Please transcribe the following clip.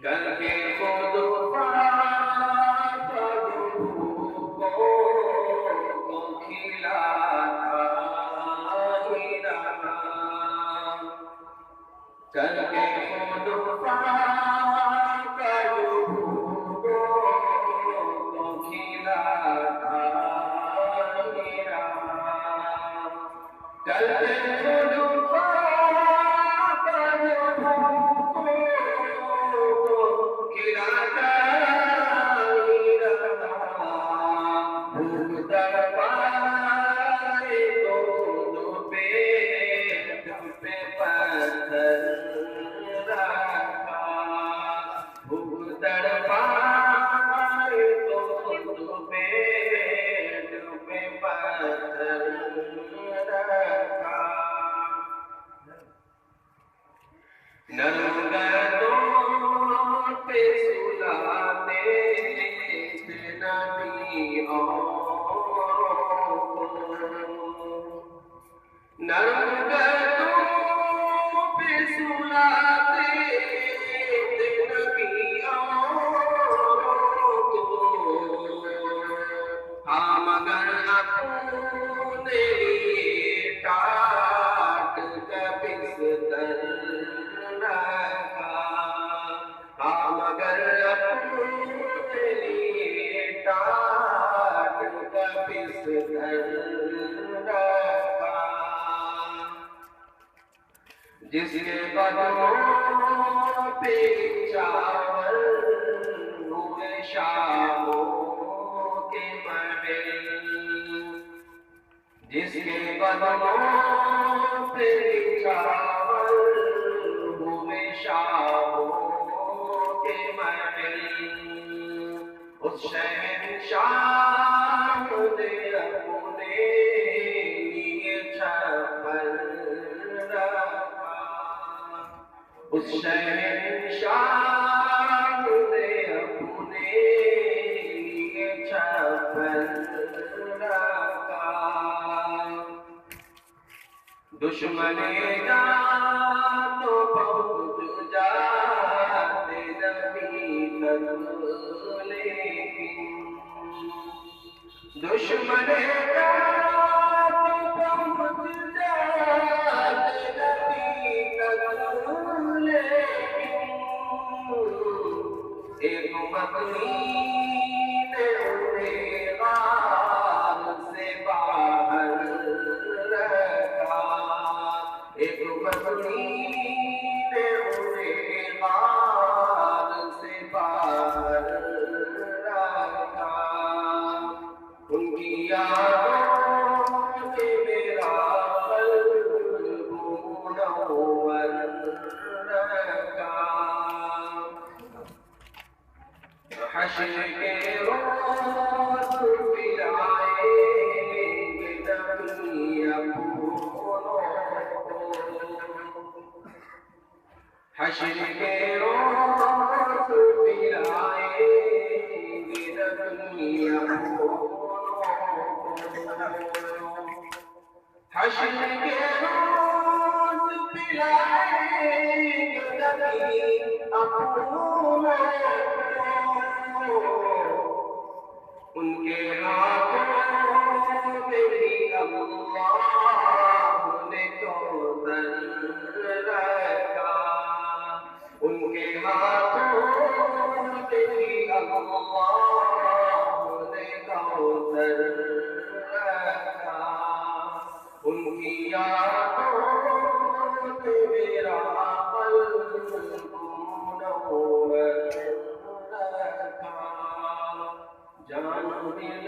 کر کے خود پاک روح کو کھلاتا ہی رہا، کر کے خود پاک روح کو کھلاتا ہی رہا، کر کے خود پاک روح کھلاتا ہی رہا، بھوک تڑپائے تو پیٹ پہ پتھر رکھا، بھوک تڑپائے تو پیٹ پہ پتھر رکھا، نرم گردوں پہ سلاتے تھے نبی اوروں کو، نرم گردوں پہ سلاتے تھے نبی اوروں کو، ہاں مگر اپنے لیے ٹاٹ کا بستر رکھا، ہاں مگر اپنے لیے ٹاٹ کا بستر رکھا، جس کے قدموں پہ چاول ہوئے شاموں کے محل، جس کے قدموں پہ چاول ہوئے شاموں کے محل، اس شہنشاہ نے اپنے لیے چھپر رکھا، اس شہنشاہ نے اپنے لیے چھپر رکھا، دشمن جان تو پہنچ جاتے نبی تک، لیکن دشمن جان تو پہنچ جاتے نبی تک، لیکن ایک مکری نے انہیں غار سے باہر رکھا، ایک مکری نے انہیں غار سے باہر رکھا، ان کی یادوں سے میرا قلب منور رکھا، حشر کے روز پلائیں گے نبی اپنوں کو، حشر کے روز پلائیں گے نبی اپنوں کو، حشر کے روز پلائیں گے نبی اپنوں کو، ان کے ہاتھوں میں بھی اللہ نے کوثر رکھا، ان کے ہاتھوں میں بھی اللہ نے کوثر رکھا، ان کی یادوں میں میرا قلب منور رکھا، جان دل